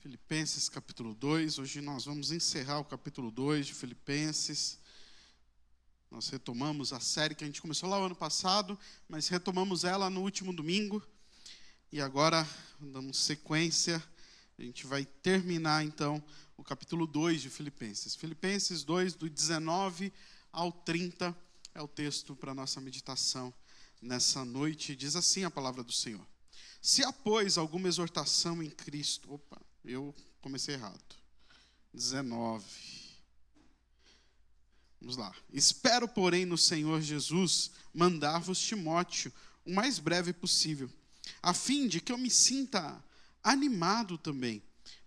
Filipenses capítulo 2, hoje nós vamos encerrar o capítulo 2 de Filipenses. Nós retomamos a série que a gente começou lá o ano passado, mas retomamos ela no último domingo. E agora, damos sequência, a gente vai terminar então o capítulo 2 de Filipenses. Filipenses 2, do 19 ao 30, é o texto para a nossa meditação nessa noite. Diz assim a palavra do Senhor. Se há, pois, alguma exortação em Cristo... eu comecei errado. 19. Vamos lá. Espero, porém, no Senhor Jesus, mandar-vos Timóteo o mais breve possível, a fim de que eu me sinta animado também,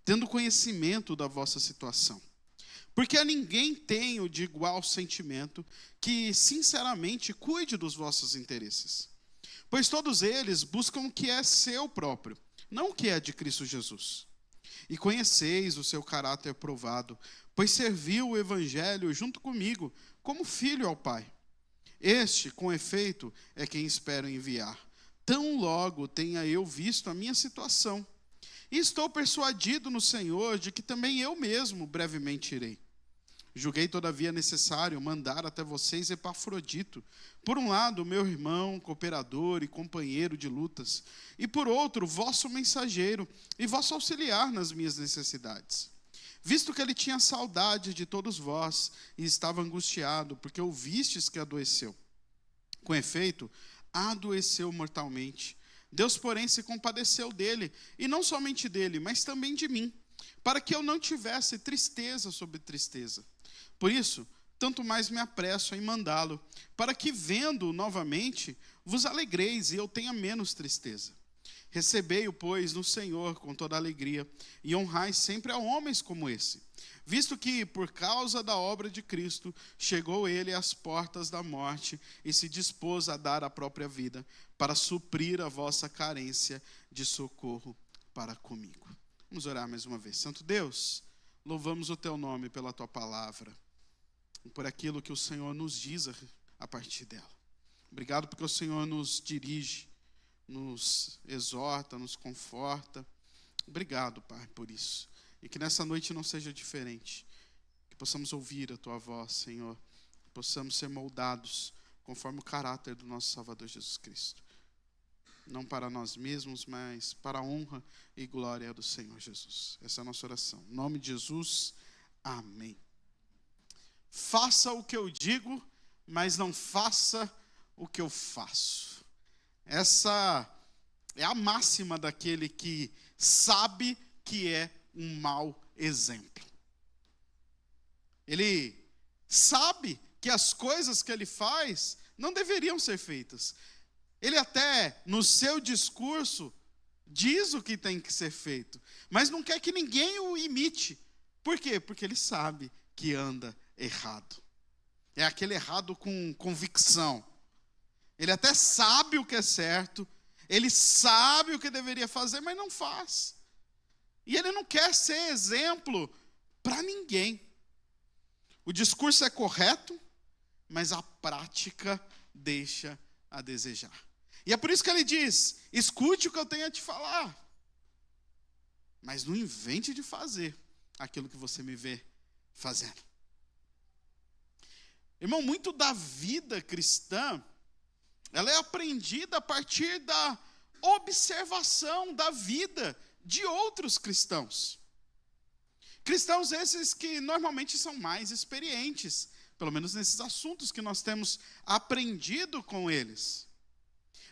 tendo conhecimento da vossa situação. Porque a ninguém tenho de igual sentimento que, sinceramente, cuide dos vossos interesses. Pois todos eles buscam o que é seu próprio, não o que é de Cristo Jesus. E conheceis o seu caráter provado, pois serviu o Evangelho junto comigo, como filho ao Pai. Este, com efeito, é quem espero enviar. Tão logo tenha eu visto a minha situação. E estou persuadido no Senhor de que também eu mesmo brevemente irei. Julguei, todavia, necessário mandar até vocês Epafrodito, por um lado, meu irmão, cooperador e companheiro de lutas, e por outro, vosso mensageiro e vosso auxiliar nas minhas necessidades. Visto que ele tinha saudade de todos vós e estava angustiado, porque ouvistes que adoeceu. Com efeito, adoeceu mortalmente. Deus, porém, se compadeceu dele, e não somente dele, mas também de mim, para que eu não tivesse tristeza sobre tristeza. Por isso, tanto mais me apresso em mandá-lo, para que, vendo-o novamente, vos alegreis e eu tenha menos tristeza. Recebei-o, pois, no Senhor com toda alegria, e honrai sempre a homens como esse, visto que, por causa da obra de Cristo, chegou ele às portas da morte e se dispôs a dar a própria vida, para suprir a vossa carência de socorro para comigo. Vamos orar mais uma vez. Santo Deus, louvamos o teu nome pela tua palavra, por aquilo que o Senhor nos diz a partir dela. Obrigado porque o Senhor nos dirige, nos exorta, nos conforta. Obrigado, Pai, por isso. E que nessa noite não seja diferente. Que possamos ouvir a tua voz, Senhor. Que possamos ser moldados conforme o caráter do nosso Salvador Jesus Cristo. Não para nós mesmos, mas para a honra e glória do Senhor Jesus. Essa é a nossa oração. Em nome de Jesus, amém. Faça o que eu digo, mas não faça o que eu faço. Essa é a máxima daquele que sabe que é um mau exemplo. Ele sabe que as coisas que ele faz não deveriam ser feitas. Ele até, no seu discurso, diz o que tem que ser feito, mas não quer que ninguém o imite. Por quê? Porque ele sabe que anda errado. É aquele errado com convicção. Ele até sabe o que é certo, ele sabe o que deveria fazer, mas não faz. E ele não quer ser exemplo para ninguém. O discurso é correto, mas a prática deixa a desejar. E é por isso que ele diz: escute o que eu tenho a te falar, mas não invente de fazer aquilo que você me vê fazendo. Irmão, muito da vida cristã, ela é aprendida a partir da observação da vida de outros cristãos. Cristãos esses que normalmente são mais experientes, pelo menos nesses assuntos que nós temos aprendido com eles.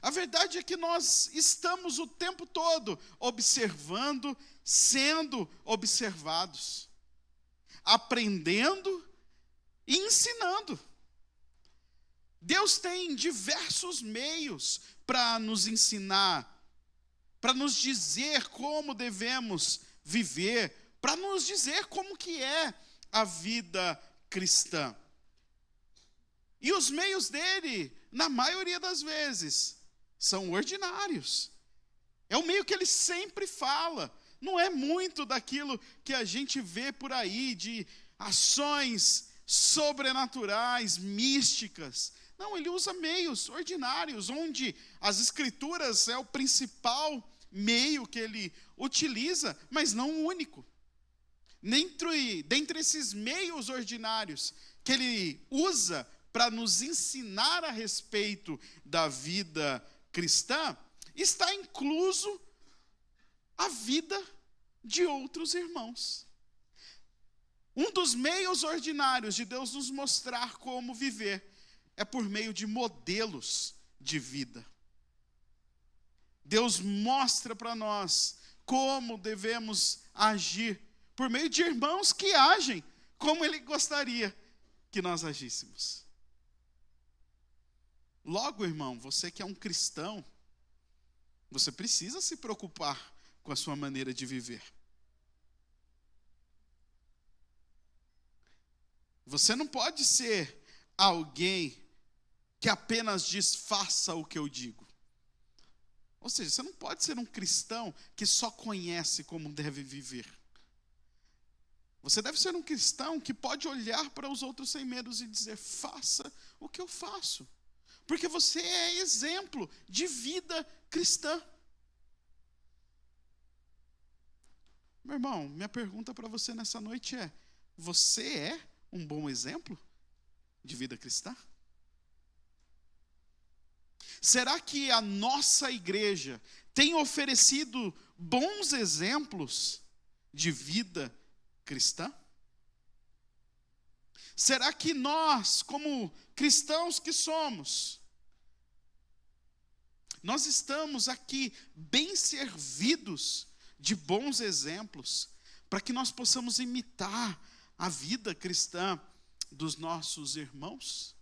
A verdade é que nós estamos o tempo todo observando, sendo observados, aprendendo e ensinando. Deus tem diversos meios para nos ensinar, para nos dizer como devemos viver, para nos dizer como que é a vida cristã. E os meios dele, na maioria das vezes, são ordinários. É o meio que ele sempre fala. Não é muito daquilo que a gente vê por aí, de ações sobrenaturais, místicas. Não, ele usa meios ordinários, onde as escrituras é o principal meio que ele utiliza, mas não o único. Dentre esses meios ordinários que ele usa para nos ensinar a respeito da vida cristã, está incluso a vida de outros irmãos. Um dos meios ordinários de Deus nos mostrar como viver é por meio de modelos de vida. Deus mostra para nós como devemos agir por meio de irmãos que agem como Ele gostaria que nós agíssemos. Logo, irmão, você que é um cristão, você precisa se preocupar com a sua maneira de viver. Você não pode ser alguém que apenas diz, faça o que eu digo. Ou seja, você não pode ser um cristão que só conhece como deve viver. Você deve ser um cristão que pode olhar para os outros sem medos e dizer, faça o que eu faço. Porque você é exemplo de vida cristã. Meu irmão, minha pergunta para você nessa noite é, você é um bom exemplo de vida cristã? Será que a nossa igreja tem oferecido bons exemplos de vida cristã? Será que nós, como cristãos que somos, nós estamos aqui bem servidos de bons exemplos para que nós possamos imitar a vida cristã dos nossos irmãos?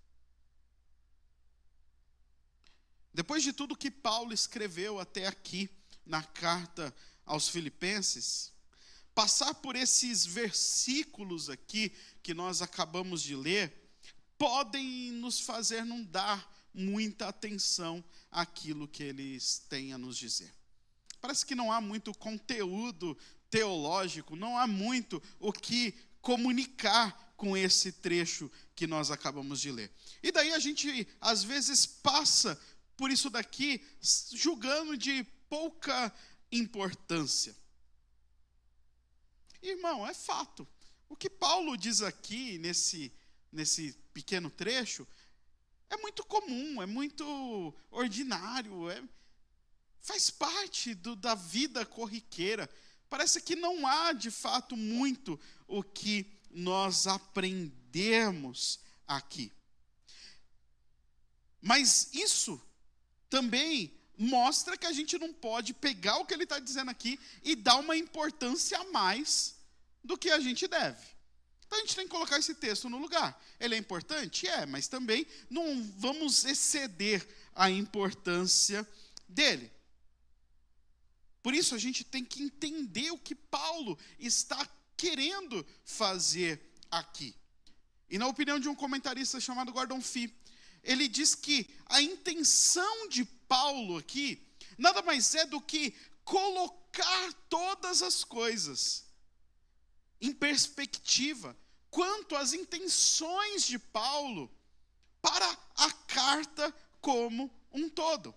Depois de tudo que Paulo escreveu até aqui na carta aos Filipenses, passar por esses versículos aqui que nós acabamos de ler, podem nos fazer não dar muita atenção àquilo que eles têm a nos dizer. Parece que não há muito conteúdo teológico, não há muito o que comunicar com esse trecho que nós acabamos de ler. E daí a gente, às vezes, passa por isso daqui, julgando de pouca importância. Irmão, é fato. O que Paulo diz aqui, nesse pequeno trecho, é muito comum, é muito ordinário, faz parte da vida corriqueira. Parece que não há, de fato, muito o que nós aprendemos aqui. Mas isso também mostra que a gente não pode pegar o que ele está dizendo aqui e dar uma importância a mais do que a gente deve. Então a gente tem que colocar esse texto no lugar. Ele é importante? É, mas também não vamos exceder a importância dele. Por isso a gente tem que entender o que Paulo está querendo fazer aqui. E na opinião de um comentarista chamado Gordon Fee, ele diz que a intenção de Paulo aqui nada mais é do que colocar todas as coisas em perspectiva quanto às intenções de Paulo para a carta como um todo.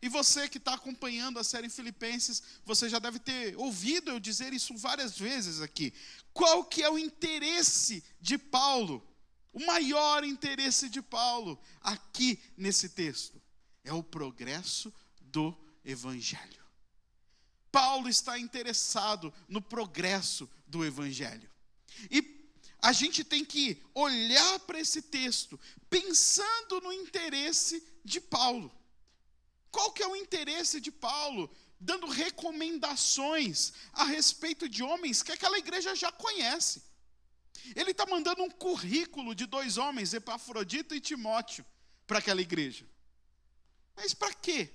E você que está acompanhando a série Filipenses, você já deve ter ouvido eu dizer isso várias vezes aqui. Qual que é o interesse de Paulo? O maior interesse de Paulo aqui nesse texto é o progresso do Evangelho. Paulo está interessado no progresso do Evangelho. E a gente tem que olhar para esse texto pensando no interesse de Paulo. Qual que é o interesse de Paulo dando recomendações a respeito de homens que aquela igreja já conhece? Ele está mandando um currículo de 2 homens, Epafrodito e Timóteo, para aquela igreja. Mas para quê?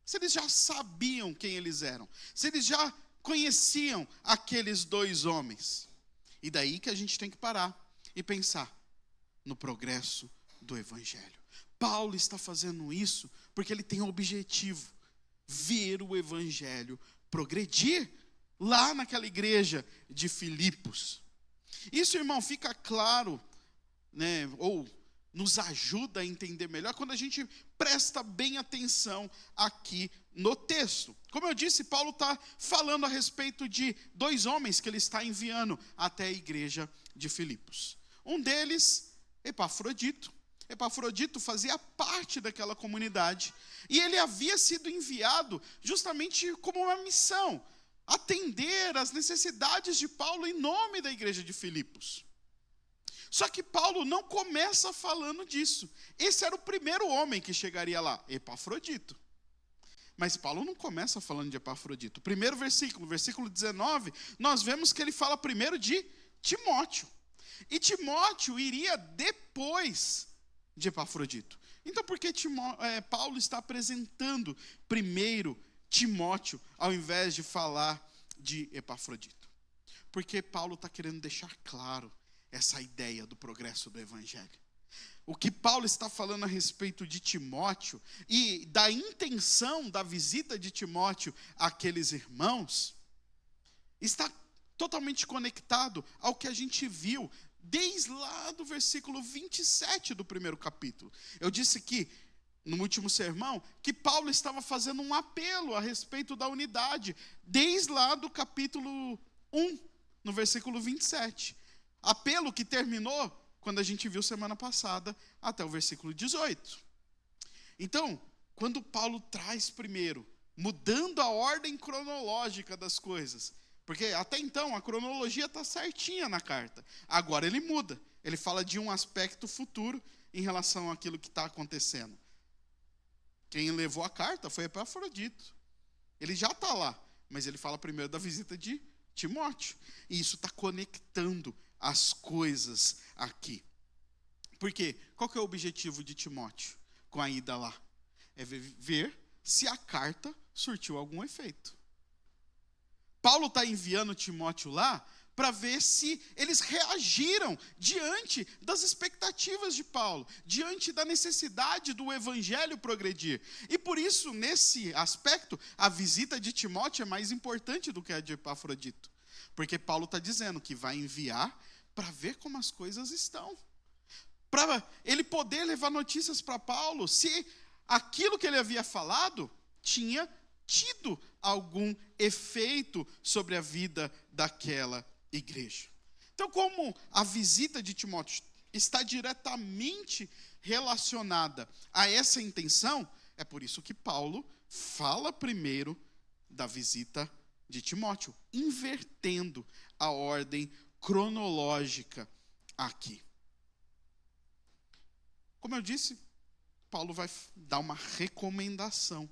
Se eles já sabiam quem eles eram, se eles já conheciam aqueles 2 homens. E daí que a gente tem que parar e pensar no progresso do Evangelho. Paulo está fazendo isso porque ele tem o objetivo, ver o Evangelho progredir lá naquela igreja de Filipos. Isso, irmão, fica claro, né, ou nos ajuda a entender melhor quando a gente presta bem atenção aqui no texto. Como eu disse, Paulo está falando a respeito de dois homens que ele está enviando até a igreja de Filipos. Um deles, Epafrodito. Epafrodito fazia parte daquela comunidade e ele havia sido enviado justamente como uma missão, atender às necessidades de Paulo em nome da igreja de Filipos. Só que Paulo não começa falando disso. Esse era o primeiro homem que chegaria lá, Epafrodito. Mas Paulo não começa falando de Epafrodito. O primeiro versículo, versículo 19, nós vemos que ele fala primeiro de Timóteo. E Timóteo iria depois de Epafrodito. Então, por que Paulo está apresentando primeiro Timóteo, ao invés de falar de Epafrodito? Porque Paulo está querendo deixar claro essa ideia do progresso do evangelho. O que Paulo está falando a respeito de Timóteo e da intenção da visita de Timóteo àqueles irmãos está totalmente conectado ao que a gente viu desde lá do versículo 27 do primeiro capítulo. Eu disse que, no último sermão, que Paulo estava fazendo um apelo a respeito da unidade, desde lá do capítulo 1, no versículo 27. Apelo que terminou quando a gente viu semana passada até o versículo 18. Então, quando Paulo traz primeiro, mudando a ordem cronológica das coisas, porque até então a cronologia está certinha na carta, agora ele muda, ele fala de um aspecto futuro em relação àquilo que está acontecendo. Quem levou a carta foi Epafrodito, ele já está lá, mas ele fala primeiro da visita de Timóteo, e isso está conectando as coisas aqui. Por quê? Qual que é o objetivo de Timóteo com a ida lá? É ver se a carta surtiu algum efeito. Paulo está enviando Timóteo lá para ver se eles reagiram diante das expectativas de Paulo, diante da necessidade do evangelho progredir. E por isso, nesse aspecto, a visita de Timóteo é mais importante do que a de Epafrodito. Porque Paulo está dizendo que vai enviar para ver como as coisas estão. Para ele poder levar notícias para Paulo se aquilo que ele havia falado tinha tido algum efeito sobre a vida daquela igreja. Então, como a visita de Timóteo está diretamente relacionada a essa intenção, é por isso que Paulo fala primeiro da visita de Timóteo, invertendo a ordem cronológica aqui. Como eu disse, Paulo vai dar uma recomendação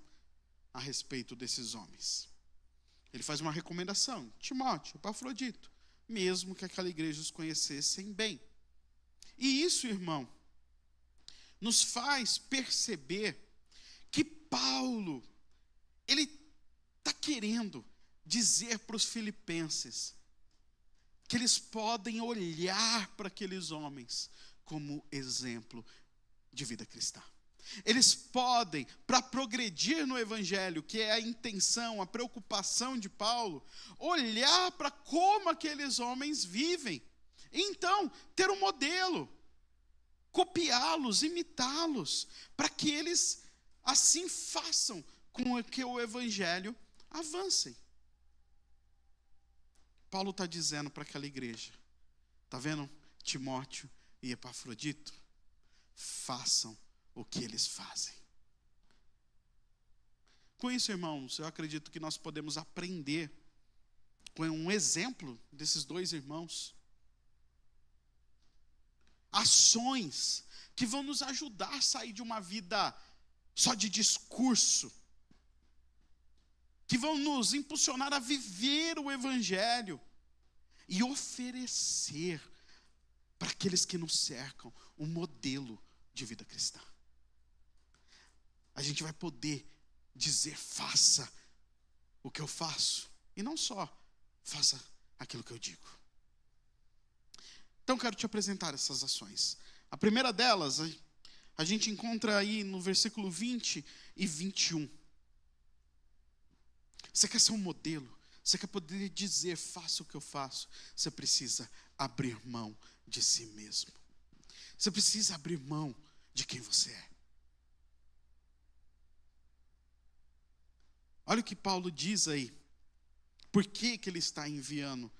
a respeito desses homens. Ele faz uma recomendação: Timóteo, Epafrodito, mesmo que aquela igreja os conhecessem bem. E isso, irmão, nos faz perceber que Paulo, ele está querendo dizer para os filipenses que eles podem olhar para aqueles homens como exemplo de vida cristã. Eles podem, para progredir no evangelho, que é a intenção, a preocupação de Paulo, olhar para como aqueles homens vivem. Então, ter um modelo, copiá-los, imitá-los, para que eles assim façam com que o evangelho avance. Paulo está dizendo para aquela igreja, está vendo? Timóteo e Epafrodito, façam o que eles fazem. Com isso, irmãos, eu acredito que nós podemos aprender com um exemplo desses dois irmãos, ações que vão nos ajudar a sair de uma vida só de discurso, que vão nos impulsionar a viver o evangelho e oferecer para aqueles que nos cercam um modelo de vida cristã. A gente vai poder dizer: faça o que eu faço, e não só faça aquilo que eu digo. Então, quero te apresentar essas ações. A primeira delas, a gente encontra aí no versículo 20 e 21. Você quer ser um modelo? Você quer poder dizer: faça o que eu faço? Você precisa abrir mão de si mesmo. Você precisa abrir mão de quem você é. Olha o que Paulo diz aí. Por que ele está enviando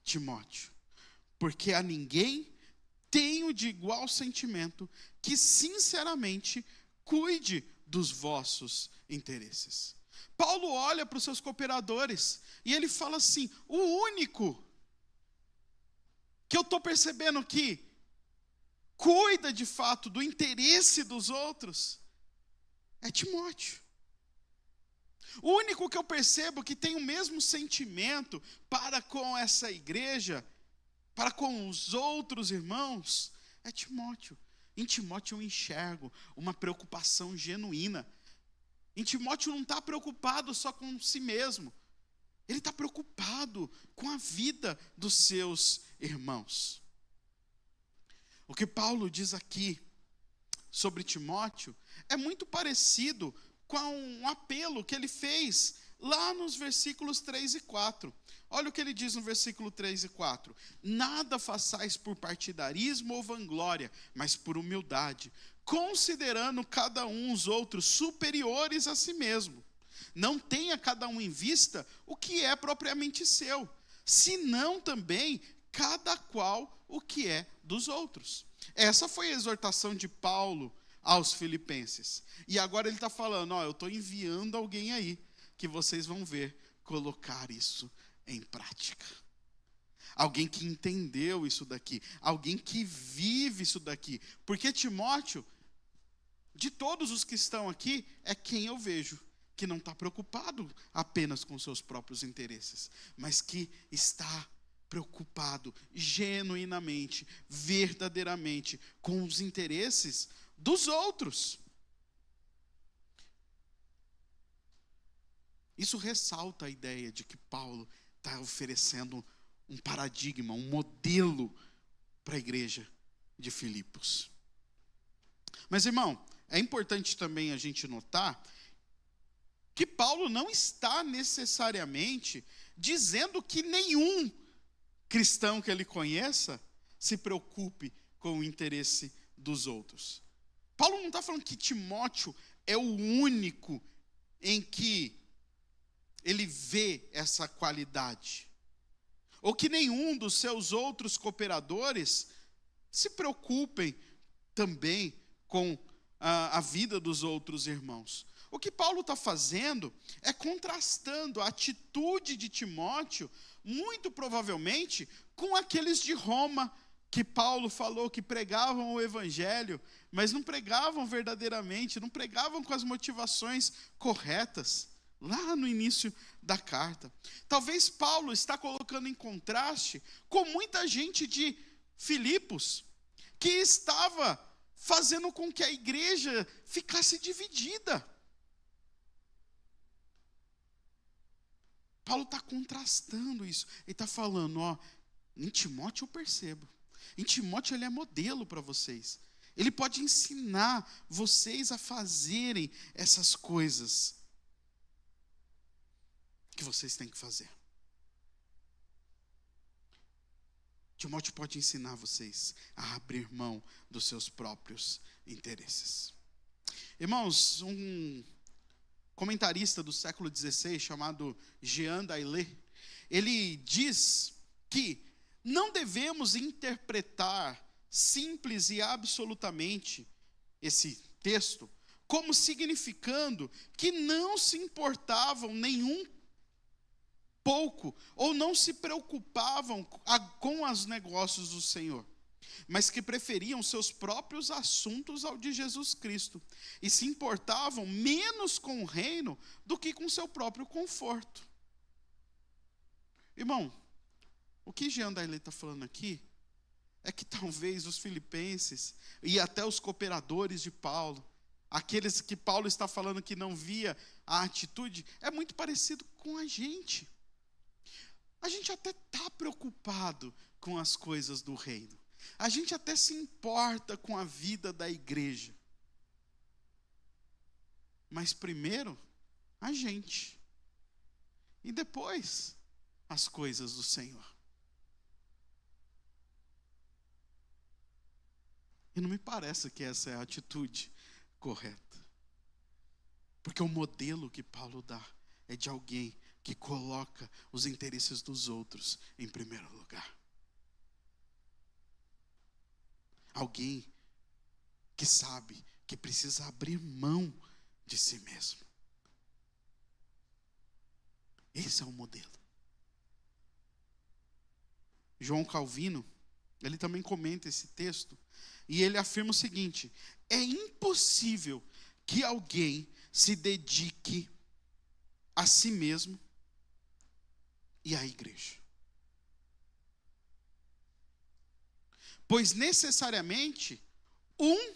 Timóteo? Porque a ninguém tenho de igual sentimento que sinceramente cuide dos vossos interesses. Paulo olha para os seus cooperadores e ele fala assim: o único que eu estou percebendo que cuida de fato do interesse dos outros é Timóteo. O único que eu percebo que tem o mesmo sentimento para com essa igreja, para com os outros irmãos, é Timóteo. Em Timóteo eu enxergo uma preocupação genuína. Em Timóteo não está preocupado só com si mesmo. Ele está preocupado com a vida dos seus irmãos. O que Paulo diz aqui sobre Timóteo é muito parecido com um apelo que ele fez lá nos versículos 3 e 4. Olha o que ele diz no versículo 3 e 4. Nada façais por partidarismo ou vanglória, mas por humildade, considerando cada um os outros superiores a si mesmo. Não tenha cada um em vista o que é propriamente seu, senão também cada qual o que é dos outros. Essa foi a exortação de Paulo aos filipenses. E agora ele está falando, eu estou enviando alguém aí, que vocês vão ver colocar isso em prática. Alguém que entendeu isso daqui, alguém que vive isso daqui. Porque Timóteo, de todos os que estão aqui, é quem eu vejo que não está preocupado apenas com seus próprios interesses, mas que está preocupado genuinamente, verdadeiramente, com os interesses dos outros. Isso ressalta a ideia de que Paulo está oferecendo um paradigma, um modelo para a igreja de Filipos. Mas, irmão, é importante também a gente notar que Paulo não está necessariamente dizendo que nenhum cristão que ele conheça se preocupe com o interesse dos outros. Paulo não está falando que Timóteo é o único em que ele vê essa qualidade, ou que nenhum dos seus outros cooperadores se preocupem também com a vida dos outros irmãos. O que Paulo está fazendo é contrastando a atitude de Timóteo, muito provavelmente, com aqueles de Roma, que Paulo falou que pregavam o evangelho, mas não pregavam verdadeiramente, não pregavam com as motivações corretas, lá no início da carta. Talvez Paulo está colocando em contraste com muita gente de Filipos, que estava fazendo com que a igreja ficasse dividida. Paulo está contrastando isso. Ele está falando, em Timóteo eu percebo. Em Timóteo ele é modelo para vocês. Ele pode ensinar vocês a fazerem essas coisas que vocês têm que fazer. Timóteo pode ensinar vocês a abrir mão dos seus próprios interesses. Irmãos, um comentarista do século XVI, chamado Jean Daillet, ele diz que não devemos interpretar simples e absolutamente esse texto como significando que não se importavam nenhum pouco, ou não se preocupavam com os negócios do Senhor, mas que preferiam seus próprios assuntos ao de Jesus Cristo, e se importavam menos com o reino do que com seu próprio conforto. Irmão, o que Jean Daillet está falando aqui é que talvez os filipenses e até os cooperadores de Paulo, aqueles que Paulo está falando que não via a atitude, é muito parecido com a gente. A gente até está preocupado com as coisas do reino. A gente até se importa com a vida da igreja. Mas primeiro, a gente. E depois, as coisas do Senhor. E não me parece que essa é a atitude correta. Porque o modelo que Paulo dá é de alguém que coloca os interesses dos outros em primeiro lugar. Alguém que sabe que precisa abrir mão de si mesmo. Esse é o modelo. João Calvino, ele também comenta esse texto, e ele afirma o seguinte: é impossível que alguém se dedique a si mesmo e à igreja. Pois necessariamente um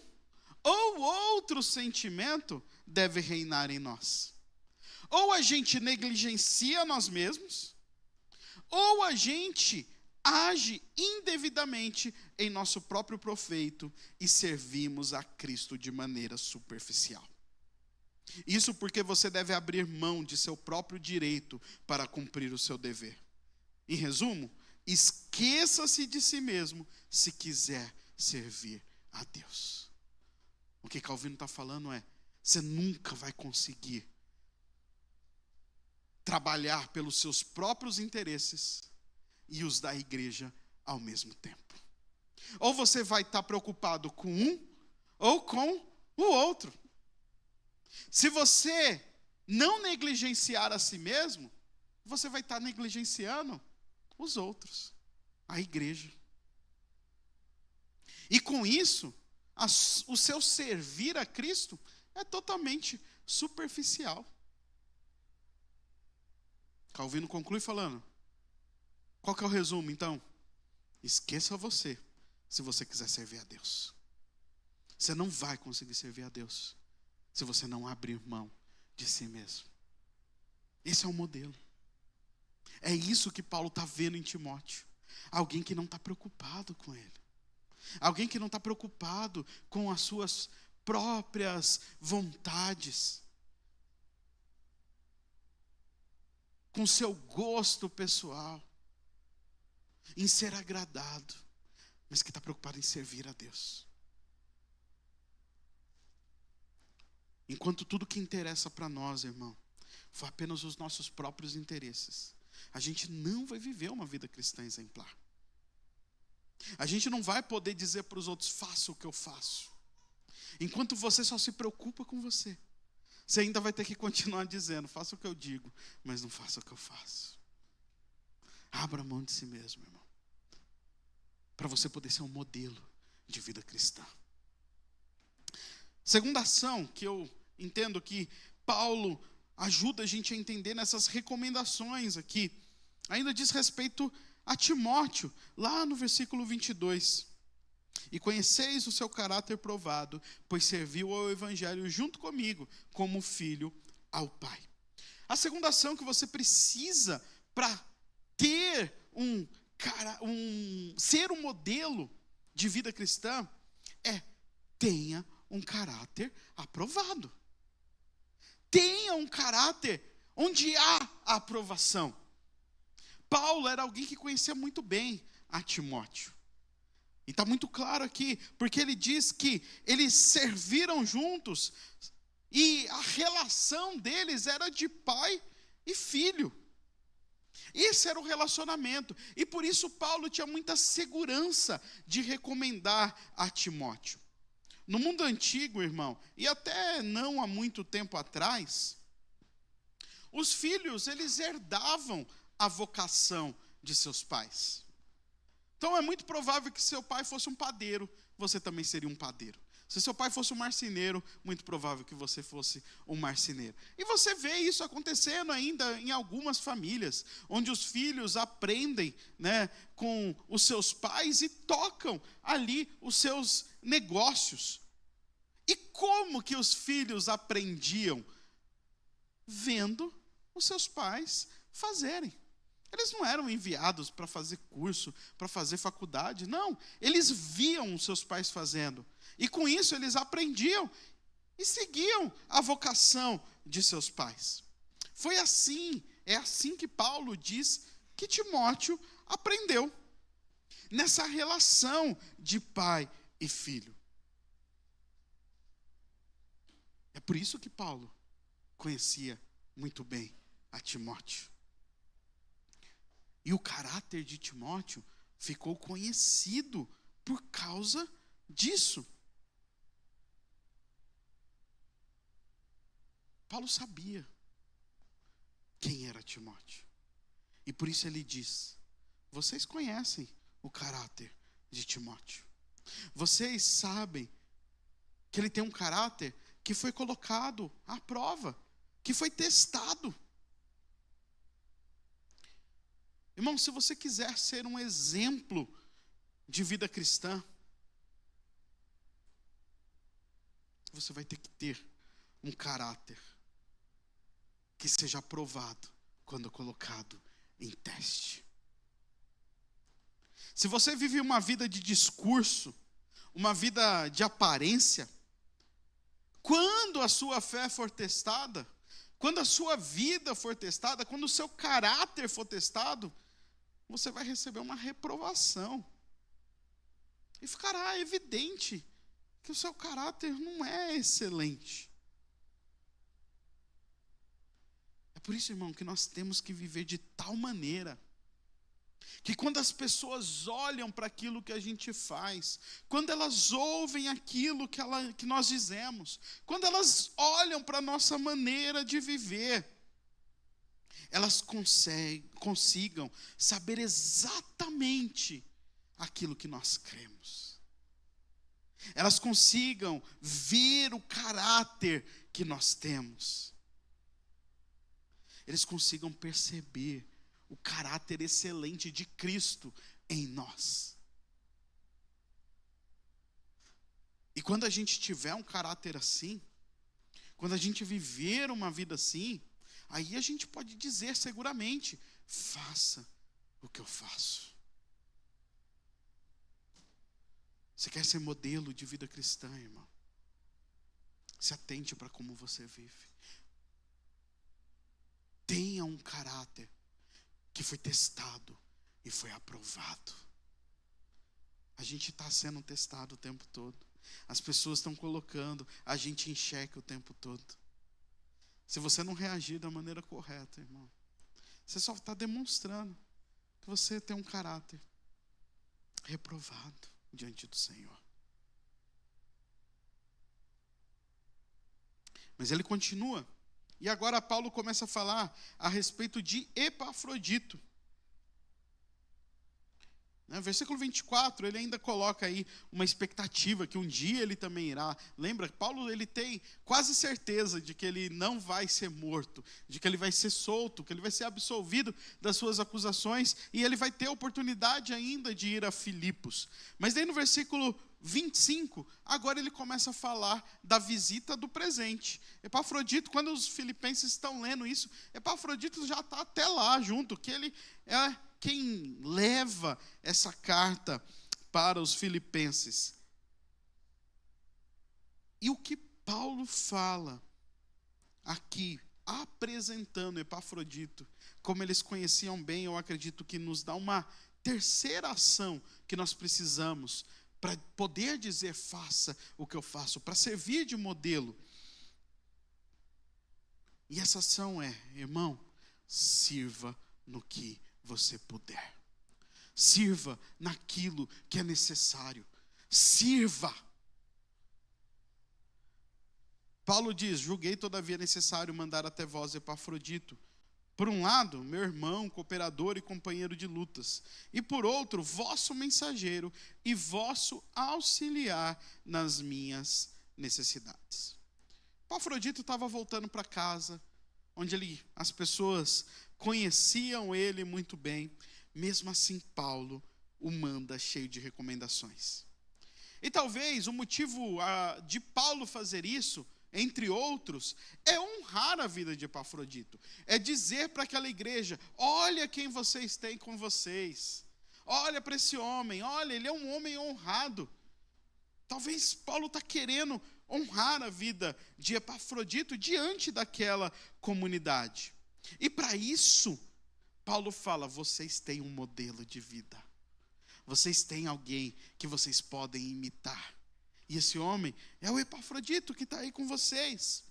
ou outro sentimento deve reinar em nós. Ou a gente negligencia nós mesmos, ou a gente age indevidamente em nosso próprio proveito e servimos a Cristo de maneira superficial. Isso porque você deve abrir mão de seu próprio direito para cumprir o seu dever. Em resumo, esqueça-se de si mesmo se quiser servir a Deus. O que Calvino está falando é: você nunca vai conseguir trabalhar pelos seus próprios interesses e os da igreja ao mesmo tempo. Ou você vai estar preocupado com um ou com o outro. Se você não negligenciar a si mesmo, você vai estar negligenciando os outros, a igreja. E com isso, o seu servir a Cristo é totalmente superficial. Calvino conclui falando: qual que é o resumo então? Esqueça você, se você quiser servir a Deus. Você não vai conseguir servir a Deus se você não abrir mão de si mesmo. Esse é o modelo. É isso que Paulo está vendo em Timóteo. Alguém que não está preocupado com ele. Alguém que não está preocupado com as suas próprias vontades, com seu gosto pessoal, em ser agradado, mas que está preocupado em servir a Deus. Enquanto tudo que interessa para nós, irmão, for apenas os nossos próprios interesses, a gente não vai viver uma vida cristã exemplar. A gente não vai poder dizer para os outros: faça o que eu faço. Enquanto você só se preocupa com você, você ainda vai ter que continuar dizendo: faça o que eu digo, mas não faça o que eu faço. Abra mão de si mesmo, irmão, para você poder ser um modelo de vida cristã. Segunda ação que eu entendo que Paulo ajuda a gente a entender nessas recomendações aqui, ainda diz respeito a Timóteo, lá no versículo 22. E conheceis o seu caráter provado, pois serviu ao evangelho junto comigo, como filho ao Pai. A segunda ação que você precisa para ter ser um modelo de vida cristã é: tenha um caráter aprovado. Tenha um caráter onde há a aprovação. Paulo era alguém que conhecia muito bem a Timóteo. E está muito claro aqui, porque ele diz que eles serviram juntos e a relação deles era de pai e filho. Esse era o relacionamento. E por isso Paulo tinha muita segurança de recomendar a Timóteo. No mundo antigo, irmão, e até não há muito tempo atrás, os filhos, eles herdavam a vocação de seus pais. Então é muito provável que seu pai fosse um padeiro, você também seria um padeiro. Se seu pai fosse um marceneiro, muito provável que você fosse um marceneiro. E você vê isso acontecendo ainda em algumas famílias, onde os filhos aprendem, né, com os seus pais e tocam ali os seus negócios. E como que os filhos aprendiam? Vendo os seus pais fazerem. Eles não eram enviados para fazer curso, para fazer faculdade, não. Eles viam os seus pais fazendo. E com isso eles aprendiam e seguiam a vocação de seus pais. Foi assim, é assim que Paulo diz que Timóteo aprendeu. Nessa relação de pai e filho. É por isso que Paulo conhecia muito bem a Timóteo. E o caráter de Timóteo ficou conhecido por causa disso. Paulo sabia quem era Timóteo. E por isso ele diz: vocês conhecem o caráter de Timóteo. Vocês sabem que ele tem um caráter que foi colocado à prova, que foi testado. Irmão, se você quiser ser um exemplo de vida cristã, você vai ter que ter um caráter que seja aprovado quando colocado em teste. Se você vive uma vida de discurso, uma vida de aparência, quando a sua fé for testada, quando a sua vida for testada, quando o seu caráter for testado, você vai receber uma reprovação. E ficará evidente que o seu caráter não é excelente. É por isso, irmão, que nós temos que viver de tal maneira que quando as pessoas olham para aquilo que a gente faz, quando elas ouvem aquilo que nós dizemos, quando elas olham para a nossa maneira de viver, elas consigam saber exatamente aquilo que nós cremos. Elas consigam ver o caráter que nós temos. Eles consigam perceber o caráter excelente de Cristo em nós. E quando a gente tiver um caráter assim, quando a gente viver uma vida assim, aí a gente pode dizer seguramente: faça o que eu faço. Você quer ser modelo de vida cristã, irmão? Se atente para como você vive. Tenha um caráter que foi testado e foi aprovado. A gente está sendo testado o tempo todo. As pessoas estão colocando a gente em xeque o tempo todo. Se você não reagir da maneira correta, irmão, você só está demonstrando que você tem um caráter reprovado diante do Senhor. Mas ele continua. E agora Paulo começa a falar a respeito de Epafrodito. Versículo 24, ele ainda coloca aí uma expectativa que um dia ele também irá. Lembra, Paulo ele tem quase certeza de que ele não vai ser morto, de que ele vai ser solto, que ele vai ser absolvido das suas acusações, e ele vai ter a oportunidade ainda de ir a Filipos. Mas daí no versículo 25, agora ele começa a falar da visita do presente. Epafrodito, quando os filipenses estão lendo isso, Epafrodito já está até lá junto, que ele é quem leva essa carta para os filipenses. E o que Paulo fala aqui, apresentando Epafrodito, como eles conheciam bem, eu acredito que nos dá uma terceira ação que nós precisamos para poder dizer: faça o que eu faço, para servir de modelo. E essa ação é, irmão, sirva no que você puder. Sirva naquilo que é necessário. Sirva. Paulo diz: julguei todavia necessário mandar até vós Epafrodito. Por um lado, meu irmão, cooperador e companheiro de lutas. E por outro, vosso mensageiro e vosso auxiliar nas minhas necessidades. Epafrodito estava voltando para casa, onde as pessoas conheciam ele muito bem. Mesmo assim, Paulo o manda cheio de recomendações. E talvez o motivo de Paulo fazer isso, entre outros, é honrar a vida de Epafrodito. É dizer para aquela igreja: olha quem vocês têm com vocês. Olha para esse homem, olha, ele é um homem honrado. Talvez Paulo está querendo honrar a vida de Epafrodito diante daquela comunidade. E para isso, Paulo fala: vocês têm um modelo de vida. Vocês têm alguém que vocês podem imitar. E esse homem é o Epafrodito que está aí com vocês.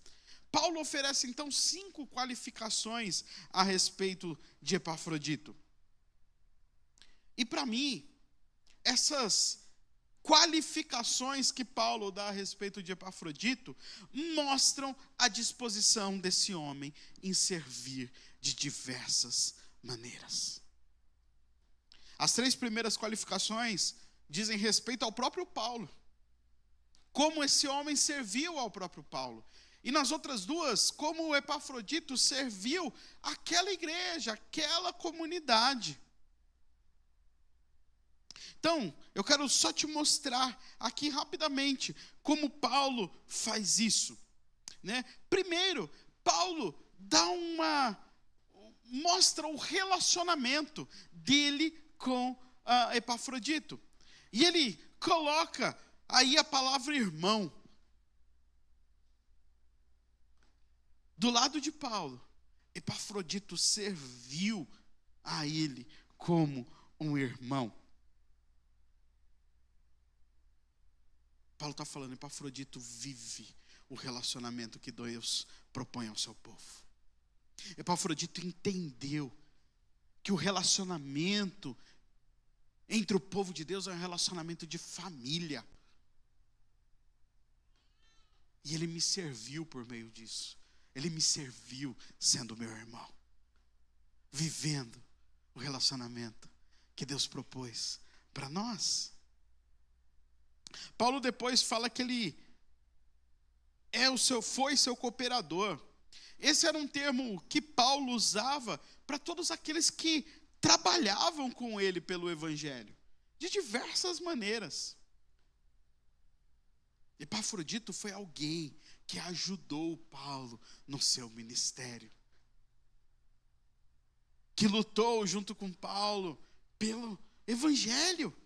Paulo oferece então 5 qualificações a respeito de Epafrodito. E para mim, essas qualificações que Paulo dá a respeito de Epafrodito mostram a disposição desse homem em servir de diversas maneiras. As 3 primeiras qualificações dizem respeito ao próprio Paulo, como esse homem serviu ao próprio Paulo. E nas outras 2, como o Epafrodito serviu aquela igreja, aquela comunidade. Então, eu quero só te mostrar aqui rapidamente como Paulo faz isso, né? Primeiro, Paulo mostra o relacionamento dele com Epafrodito. E ele coloca aí a palavra irmão. Do lado de Paulo, Epafrodito serviu a ele como um irmão. Paulo está falando, Epafrodito vive o relacionamento que Deus propõe ao seu povo. Epafrodito entendeu que o relacionamento entre o povo de Deus é um relacionamento de família. E ele me serviu por meio disso. Ele me serviu sendo meu irmão, vivendo o relacionamento que Deus propôs para nós. Paulo depois fala que ele foi seu cooperador. Esse era um termo que Paulo usava para todos aqueles que trabalhavam com ele pelo evangelho, de diversas maneiras. Epafrodito foi alguém que ajudou Paulo no seu ministério, que lutou junto com Paulo pelo evangelho.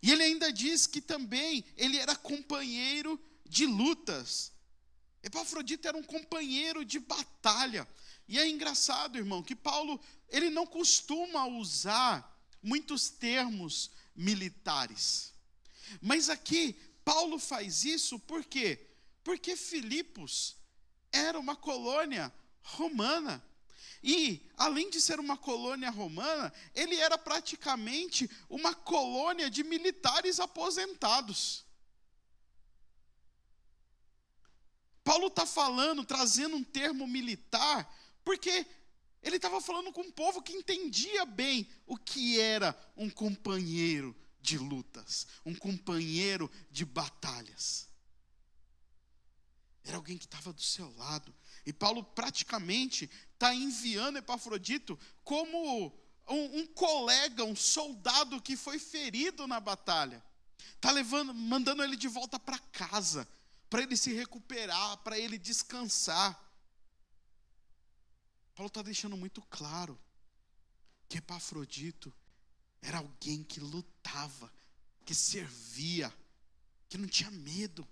E ele ainda diz que também ele era companheiro de lutas. Epafrodito era um companheiro de batalha. E é engraçado, irmão, que Paulo, ele não costuma usar muitos termos militares. Mas aqui, Paulo faz isso por quê? Porque Filipos era uma colônia romana. E, além de ser uma colônia romana, ele era praticamente uma colônia de militares aposentados. Paulo está falando, trazendo um termo militar, porque ele estava falando com um povo que entendia bem o que era um companheiro de lutas, um companheiro de batalhas. Era alguém que estava do seu lado. E Paulo praticamente está enviando Epafrodito como um colega, um soldado que foi ferido na batalha. Está mandando ele de volta para casa, para ele se recuperar, para ele descansar. Paulo está deixando muito claro que Epafrodito era alguém que lutava, que servia, que não tinha medo.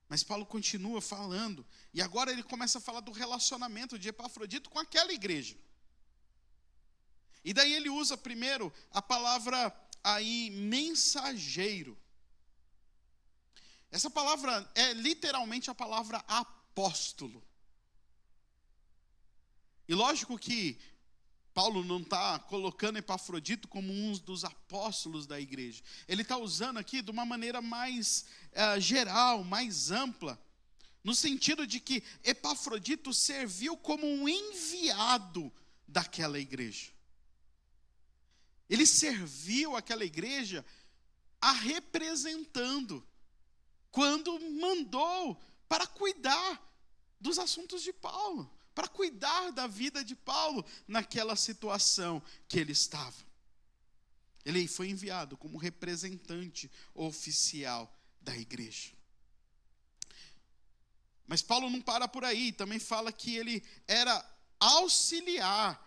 Mas Paulo continua falando, e agora ele começa a falar do relacionamento de Epafrodito com aquela igreja. E daí ele usa primeiro a palavra aí, mensageiro. Essa palavra é literalmente a palavra apóstolo. E lógico que Paulo não está colocando Epafrodito como um dos apóstolos da igreja. Ele está usando aqui de uma maneira mais geral, mais ampla, no sentido de que Epafrodito serviu como um enviado daquela igreja. Ele serviu aquela igreja a representando, quando mandou para cuidar dos assuntos de Paulo, para cuidar da vida de Paulo naquela situação que ele estava. Ele foi enviado como representante oficial da igreja. Mas Paulo não para por aí, também fala que ele era auxiliar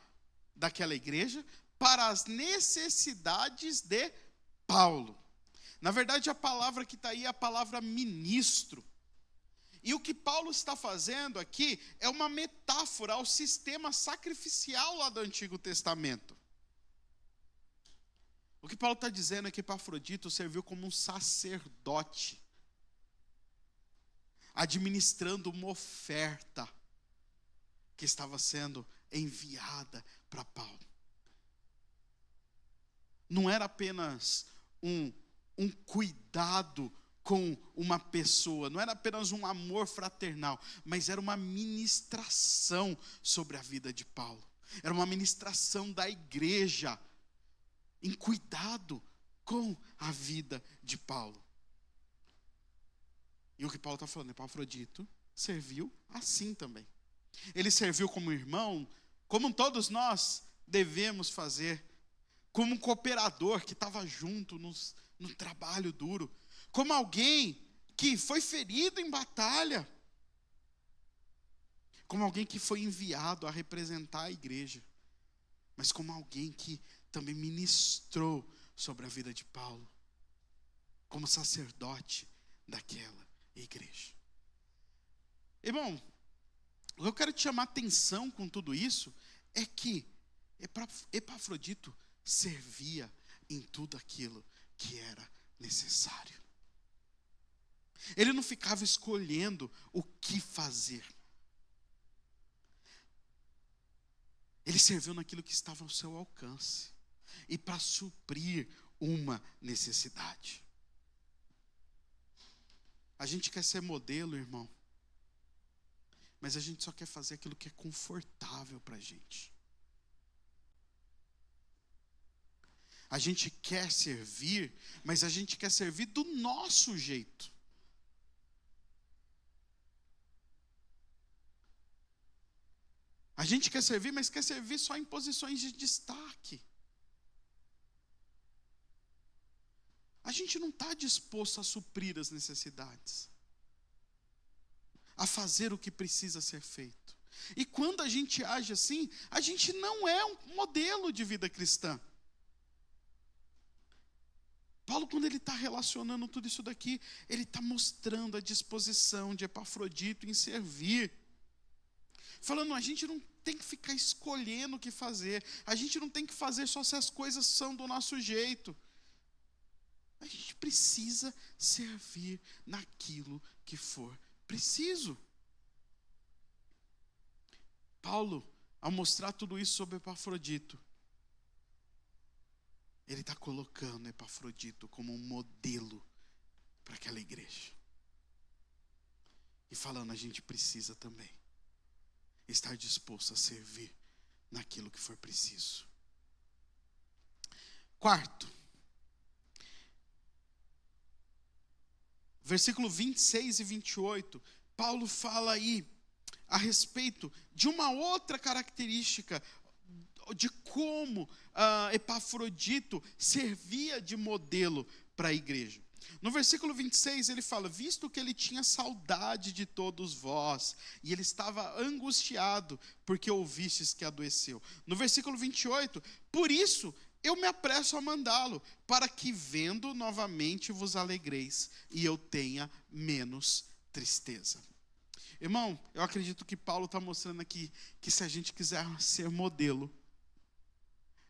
daquela igreja para as necessidades de Paulo. Na verdade, a palavra que está aí é a palavra ministro. E o que Paulo está fazendo aqui é uma metáfora ao sistema sacrificial lá do Antigo Testamento. O que Paulo está dizendo é que Epafrodito serviu como um sacerdote, administrando uma oferta que estava sendo enviada para Paulo. Não era apenas um cuidado com uma pessoa, não era apenas um amor fraternal, mas era uma ministração sobre a vida de Paulo. Era uma ministração da igreja em cuidado com a vida de Paulo. E o que Paulo está falando, Epafrodito serviu assim também. Ele serviu como irmão, como todos nós devemos fazer, como um cooperador que estava junto no trabalho duro, como alguém que foi ferido em batalha, como alguém que foi enviado a representar a igreja, mas como alguém que também ministrou sobre a vida de Paulo, como sacerdote daquela igreja. Irmão, o que eu quero te chamar a atenção com tudo isso é que Epafrodito servia em tudo aquilo que era necessário. Ele não ficava escolhendo o que fazer. Ele serviu naquilo que estava ao seu alcance e para suprir uma necessidade. A gente quer ser modelo, irmão, mas a gente só quer fazer aquilo que é confortável para a gente. A gente quer servir, mas a gente quer servir do nosso jeito. A gente quer servir, mas quer servir só em posições de destaque. A gente não está disposto a suprir as necessidades, a fazer o que precisa ser feito. E quando a gente age assim, a gente não é um modelo de vida cristã. Paulo, quando ele está relacionando tudo isso daqui, ele está mostrando a disposição de Epafrodito em servir. Falando, a gente não tem que ficar escolhendo o que fazer. A gente não tem que fazer só se as coisas são do nosso jeito. A gente precisa servir naquilo que for preciso. Paulo, ao mostrar tudo isso sobre Epafrodito, ele está colocando Epafrodito como um modelo para aquela igreja. E falando, a gente precisa também estar disposto a servir naquilo que for preciso. Quarto, versículo 26 e 28, Paulo fala aí a respeito de uma outra característica de como Epafrodito servia de modelo para a igreja. No versículo 26 ele fala, visto que ele tinha saudade de todos vós, e ele estava angustiado, porque ouvistes que adoeceu. No versículo 28, por isso eu me apresso a mandá-lo, para que vendo novamente vos alegreis, e eu tenha menos tristeza. Irmão, eu acredito que Paulo está mostrando aqui, que se a gente quiser ser modelo,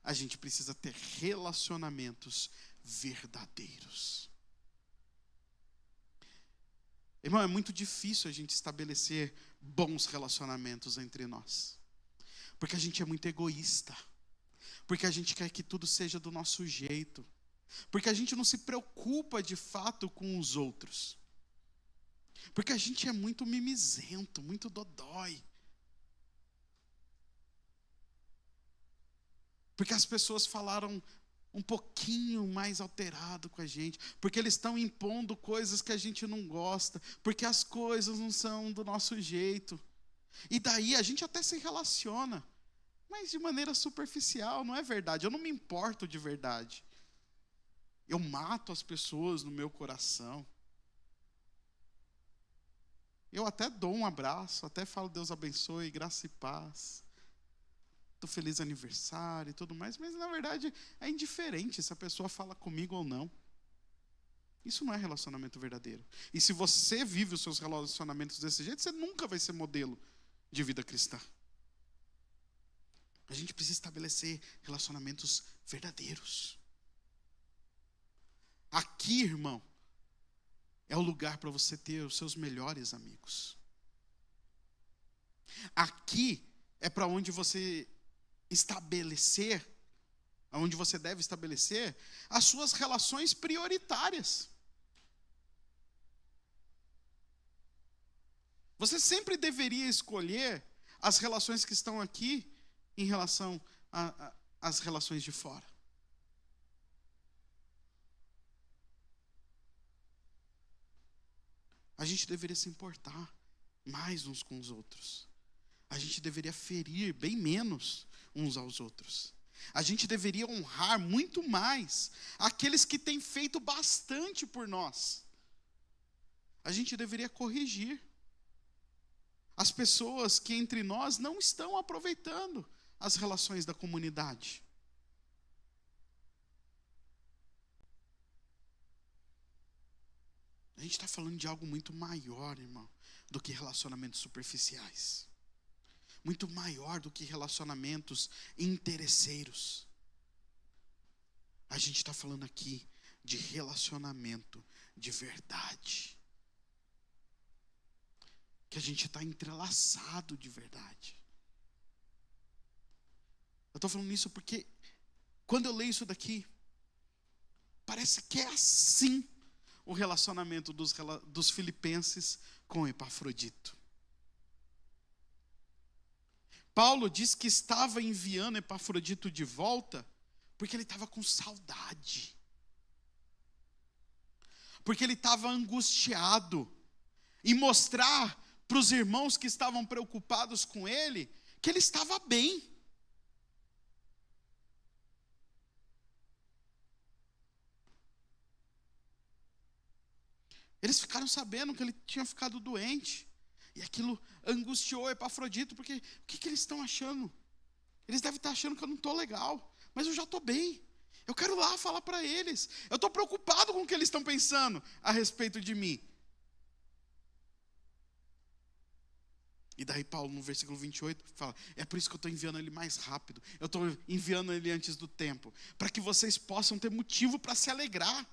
a gente precisa ter relacionamentos verdadeiros. Irmão, é muito difícil a gente estabelecer bons relacionamentos entre nós. Porque a gente é muito egoísta. Porque a gente quer que tudo seja do nosso jeito. Porque a gente não se preocupa de fato com os outros. Porque a gente é muito mimizento, muito dodói. Porque as pessoas falaram um pouquinho mais alterado com a gente, porque eles estão impondo coisas que a gente não gosta, porque as coisas não são do nosso jeito. E daí a gente até se relaciona, mas de maneira superficial, não é verdade. Eu não me importo de verdade. Eu mato as pessoas no meu coração. Eu até dou um abraço, até falo Deus abençoe, graça e paz. Feliz aniversário e tudo mais, mas na verdade é indiferente se a pessoa fala comigo ou não. Isso não é relacionamento verdadeiro. E se você vive os seus relacionamentos desse jeito, você nunca vai ser modelo de vida cristã. A gente precisa estabelecer relacionamentos verdadeiros. Aqui, irmão, é o lugar para você ter os seus melhores amigos. Aqui é para onde você estabelecer, onde você deve estabelecer as suas relações prioritárias. Você sempre deveria escolher as relações que estão aqui em relação às relações de fora. A gente deveria se importar mais uns com os outros. A gente deveria ferir bem menos uns aos outros. A gente deveria honrar muito mais aqueles que têm feito bastante por nós. A gente deveria corrigir as pessoas que entre nós não estão aproveitando as relações da comunidade. A gente está falando de algo muito maior, irmão, do que relacionamentos superficiais. Muito maior do que relacionamentos interesseiros. A gente está falando aqui de relacionamento de verdade. Que a gente está entrelaçado de verdade. Eu estou falando isso porque, quando eu leio isso daqui, parece que é assim o relacionamento dos filipenses com Epafrodito. Paulo diz que estava enviando Epafrodito de volta porque ele estava com saudade. Porque ele estava angustiado em mostrar para os irmãos que estavam preocupados com ele que ele estava bem. Eles ficaram sabendo que ele tinha ficado doente. E aquilo angustiou Epafrodito, porque o que eles estão achando? Eles devem estar achando que eu não estou legal, mas eu já estou bem. Eu quero lá falar para eles. Eu estou preocupado com o que eles estão pensando a respeito de mim. E daí Paulo, no versículo 28, fala: é por isso que eu estou enviando ele mais rápido. Eu estou enviando ele antes do tempo, para que vocês possam ter motivo para se alegrar.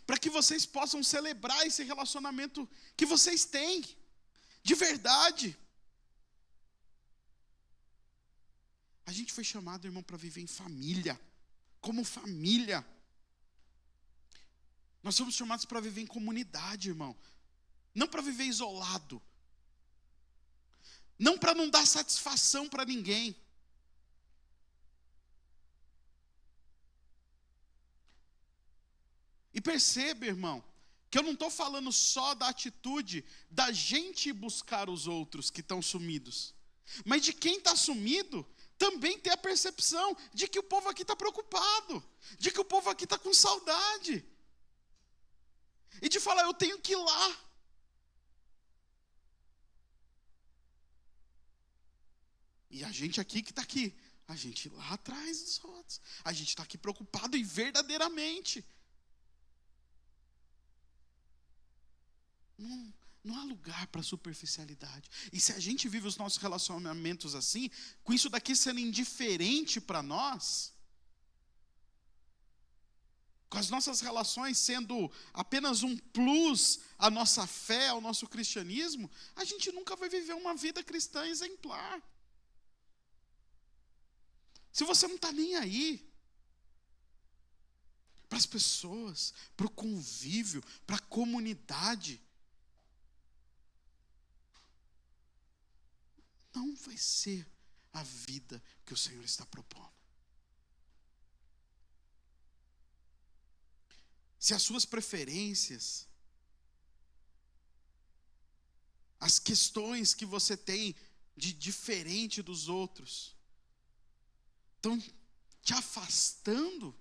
Para que vocês possam celebrar esse relacionamento que vocês têm, de verdade. A gente foi chamado, irmão, para viver em família, como família. Nós somos chamados para viver em comunidade, irmão. Não para viver isolado. Não para não dar satisfação para ninguém. E perceba, irmão, que eu não estou falando só da atitude da gente buscar os outros que estão sumidos, mas de quem está sumido também ter a percepção de que o povo aqui está preocupado, de que o povo aqui está com saudade, e de falar: eu tenho que ir lá. E a gente aqui que está aqui, a gente lá atrás dos outros, a gente está aqui preocupado e verdadeiramente. Não há lugar para superficialidade. E se a gente vive os nossos relacionamentos assim, com isso daqui sendo indiferente para nós, com as nossas relações sendo apenas um plus à nossa fé, ao nosso cristianismo, a gente nunca vai viver uma vida cristã exemplar. Se você não está nem aí para as pessoas, para o convívio, para a comunidade, não vai ser a vida que o Senhor está propondo. Se as suas preferências, as questões que você tem de diferente dos outros, estão te afastando,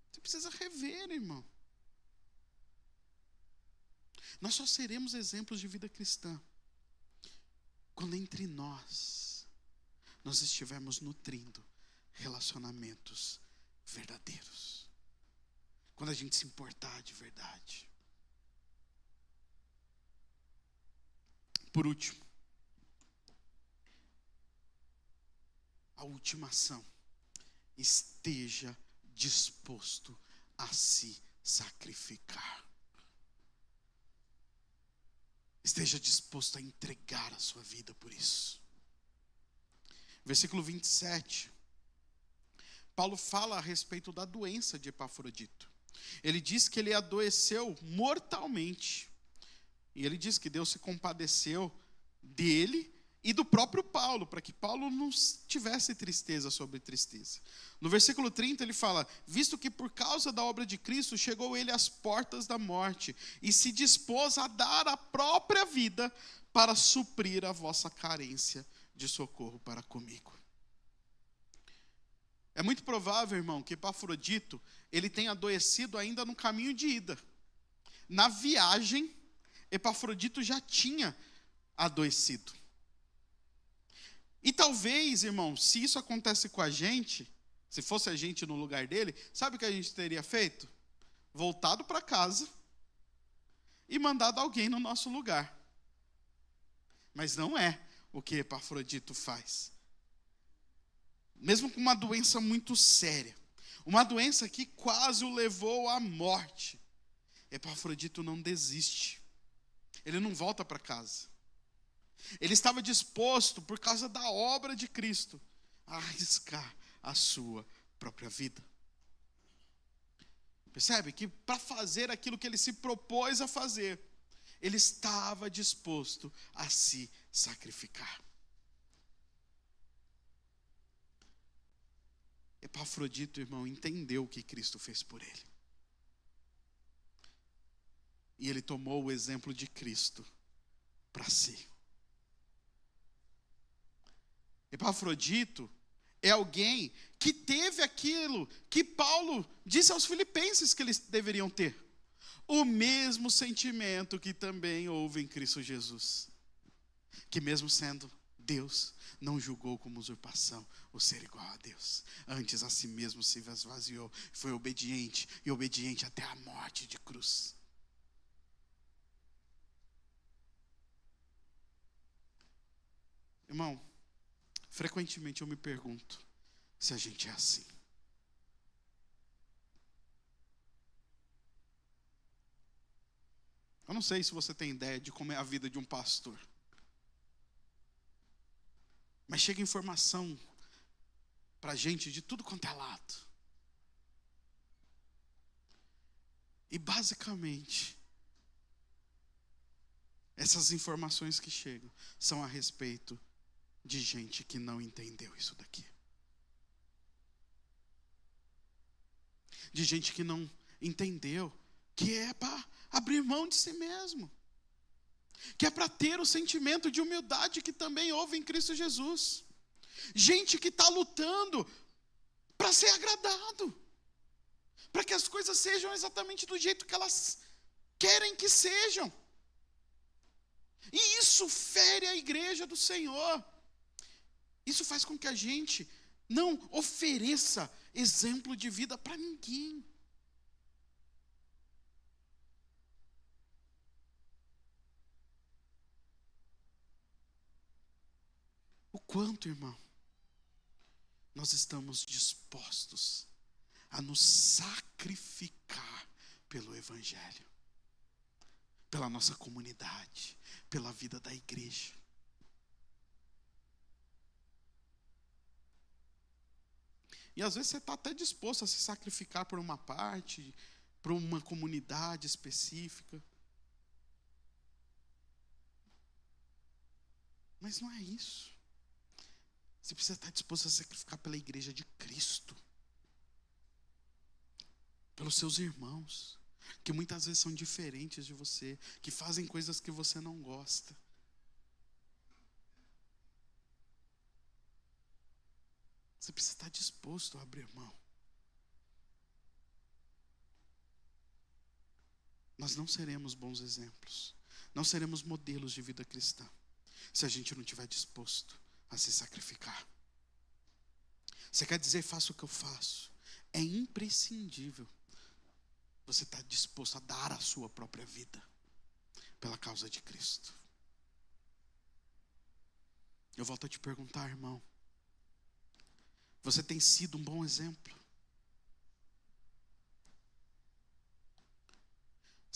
você precisa rever, irmão. Nós só seremos exemplos de vida cristã quando entre nós estivermos nutrindo relacionamentos verdadeiros. Quando a gente se importar de verdade. Por último, a última ação: esteja disposto a se sacrificar. Esteja disposto a entregar a sua vida por isso. Versículo 27. Paulo fala a respeito da doença de Epafrodito. Ele diz que ele adoeceu mortalmente. E ele diz que Deus se compadeceu dele e do próprio Paulo, para que Paulo não tivesse tristeza sobre tristeza. No versículo 30 ele fala: visto que por causa da obra de Cristo chegou ele às portas da morte, e se dispôs a dar a própria vida para suprir a vossa carência de socorro para comigo. É muito provável, irmão, que Epafrodito ele tenha adoecido ainda no caminho de ida. Na viagem, Epafrodito já tinha adoecido. E talvez, irmão, se isso acontece com a gente, se fosse a gente no lugar dele, sabe o que a gente teria feito? Voltado para casa e mandado alguém no nosso lugar. Mas não é o que Epafrodito faz. Mesmo com uma doença muito séria, uma doença que quase o levou à morte, Epafrodito não desiste. Ele não volta para casa. Ele estava disposto, por causa da obra de Cristo, a arriscar a sua própria vida. Percebe que para fazer aquilo que ele se propôs a fazer, ele estava disposto a se sacrificar. Epafrodito, irmão, entendeu o que Cristo fez por ele. E ele tomou o exemplo de Cristo para si. Epafrodito é alguém que teve aquilo que Paulo disse aos filipenses que eles deveriam ter. O mesmo sentimento que também houve em Cristo Jesus. Que mesmo sendo Deus, não julgou como usurpação o ser igual a Deus. Antes a si mesmo se esvaziou, foi obediente e obediente até a morte de cruz. Irmão, frequentemente eu me pergunto se a gente é assim. Eu não sei se você tem ideia de como é a vida de um pastor. Mas chega informação para a gente de tudo quanto é lado. E basicamente, essas informações que chegam são a respeito de gente que não entendeu isso daqui. De gente que não entendeu que é para abrir mão de si mesmo. Que é para ter o sentimento de humildade que também houve em Cristo Jesus. Gente que está lutando para ser agradado. Para que as coisas sejam exatamente do jeito que elas querem que sejam. E isso fere a igreja do Senhor. Isso faz com que a gente não ofereça exemplo de vida para ninguém. O quanto, irmão, nós estamos dispostos a nos sacrificar pelo Evangelho, pela nossa comunidade, pela vida da igreja. E às vezes você está até disposto a se sacrificar por uma parte, por uma comunidade específica. Mas não é isso. Você precisa estar disposto a sacrificar pela igreja de Cristo. Pelos seus irmãos, que muitas vezes são diferentes de você, que fazem coisas que você não gosta. Você precisa estar disposto a abrir mão. Nós não seremos bons exemplos, não seremos modelos de vida cristã, se a gente não estiver disposto a se sacrificar. Você quer dizer, faça o que eu faço? É imprescindível você estar disposto a dar a sua própria vida pela causa de Cristo. Eu volto a te perguntar, irmão, você tem sido um bom exemplo?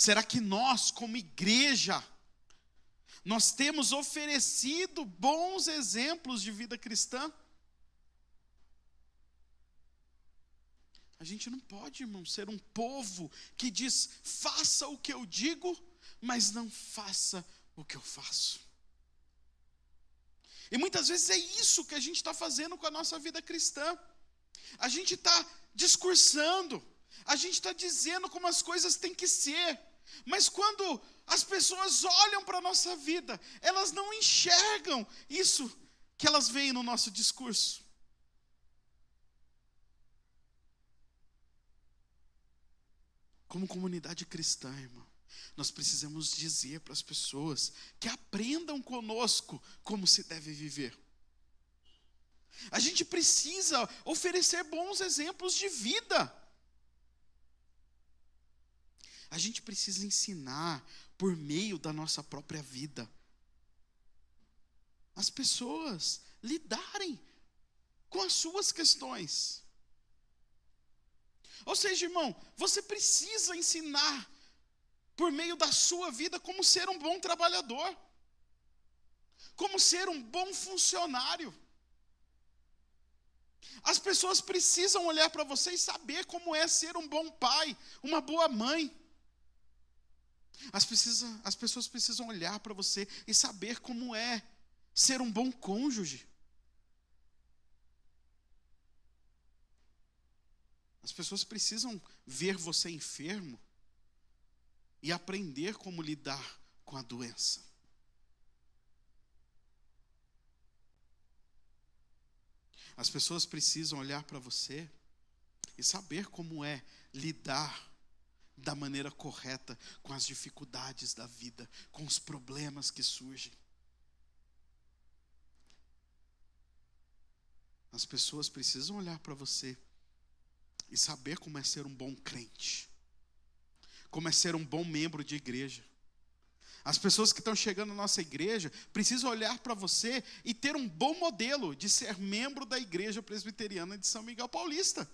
Será que nós, como igreja, nós temos oferecido bons exemplos de vida cristã? A gente não pode, irmão, ser um povo que diz, faça o que eu digo, mas não faça o que eu faço. E muitas vezes é isso que a gente está fazendo com a nossa vida cristã. A gente está discursando, a gente está dizendo como as coisas têm que ser, mas quando as pessoas olham para a nossa vida, elas não enxergam isso que elas veem no nosso discurso. Como comunidade cristã, irmão, nós precisamos dizer para as pessoas que aprendam conosco como se deve viver. A gente precisa oferecer bons exemplos de vida. A gente precisa ensinar por meio da nossa própria vida as pessoas lidarem com as suas questões. Ou seja, irmão, você precisa ensinar por meio da sua vida como ser um bom trabalhador, como ser um bom funcionário. As pessoas precisam olhar para você e saber como é ser um bom pai, uma boa mãe. As pessoas precisam olhar para você e saber como é ser um bom cônjuge. As pessoas precisam ver você enfermo e aprender como lidar com a doença. As pessoas precisam olhar para você e saber como é lidar da maneira correta com as dificuldades da vida, com os problemas que surgem. As pessoas precisam olhar para você e saber como é ser um bom crente, como é ser um bom membro de igreja. As pessoas que estão chegando na nossa igreja precisam olhar para você e ter um bom modelo de ser membro da Igreja Presbiteriana de São Miguel Paulista.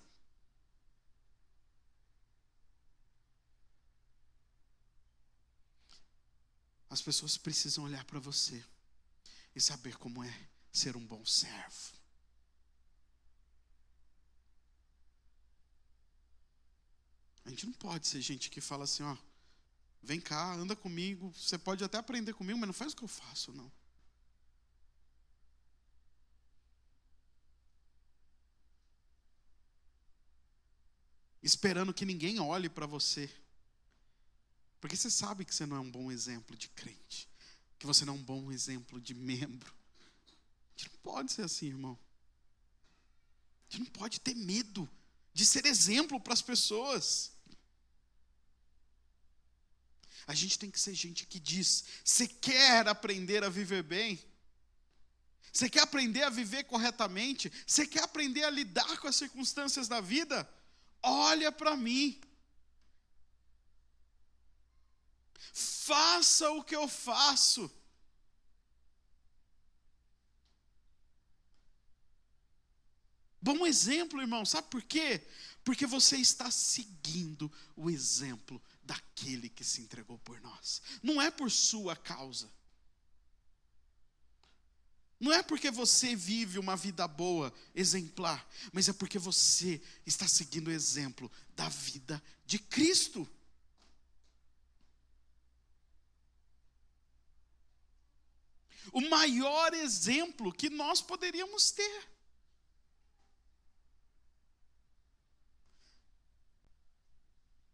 As pessoas precisam olhar para você e saber como é ser um bom servo. A gente não pode ser gente que fala assim, ó, vem cá, anda comigo, você pode até aprender comigo, mas não faz o que eu faço, não. Esperando que ninguém olhe para você. Porque você sabe que você não é um bom exemplo de crente, que você não é um bom exemplo de membro. A gente não pode ser assim, irmão. A gente não pode ter medo de ser exemplo para as pessoas. A gente tem que ser gente que diz, você quer aprender a viver bem? Você quer aprender a viver corretamente? Você quer aprender a lidar com as circunstâncias da vida? Olha para mim. Faça o que eu faço. Bom exemplo, irmão, sabe por quê? Porque você está seguindo o exemplo daquele que se entregou por nós. Não é por sua causa. Não é porque você vive uma vida boa, exemplar, mas é porque você está seguindo o exemplo da vida de Cristo. O maior exemplo que nós poderíamos ter.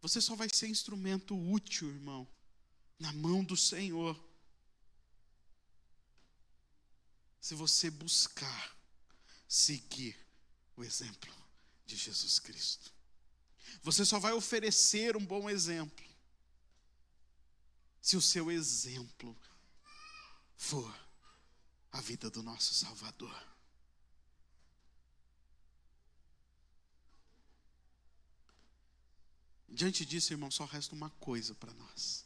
Você só vai ser instrumento útil, irmão, na mão do Senhor, se você buscar seguir o exemplo de Jesus Cristo. Você só vai oferecer um bom exemplo se o seu exemplo for a vida do nosso Salvador. Diante disso, irmão, só resta uma coisa para nós.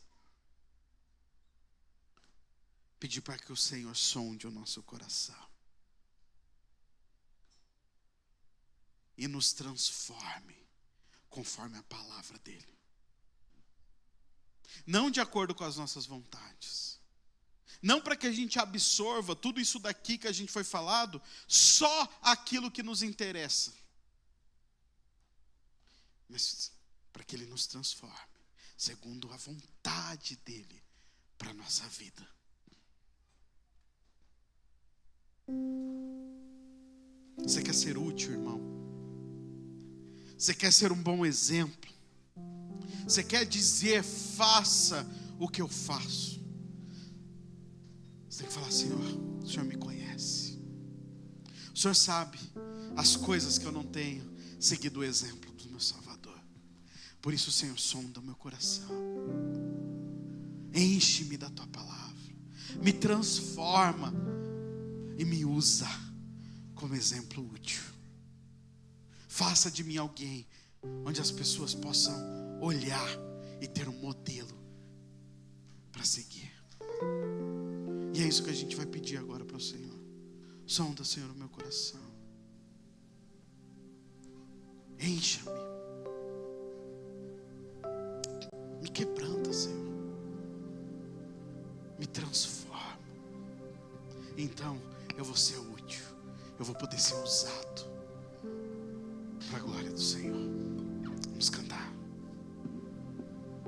Pedir para que o Senhor sonde o nosso coração e nos transforme conforme a palavra dele. não de acordo com as nossas vontades. Não para que a gente absorva tudo isso daqui que a gente foi falado, só aquilo que nos interessa. Mas para que Ele nos transforme, segundo a vontade dEle para a nossa vida. Você quer ser útil, irmão? Você quer ser um bom exemplo? Você quer dizer, faça o que eu faço? Você tem que falar, Senhor, o Senhor me conhece. O Senhor sabe as coisas que eu não tenho seguido o exemplo do meu Salvador. Por isso, Senhor, sonda o meu coração. Enche-me da Tua palavra. Me transforma e me usa como exemplo útil. Faça de mim alguém onde as pessoas possam olhar e ter um modelo para seguir. E é isso que a gente vai pedir agora para o Senhor. Sonda, Senhor, o meu coração. Encha-me. Me quebranta, Senhor. Me transforma. Então eu vou ser útil. Eu vou poder ser usado.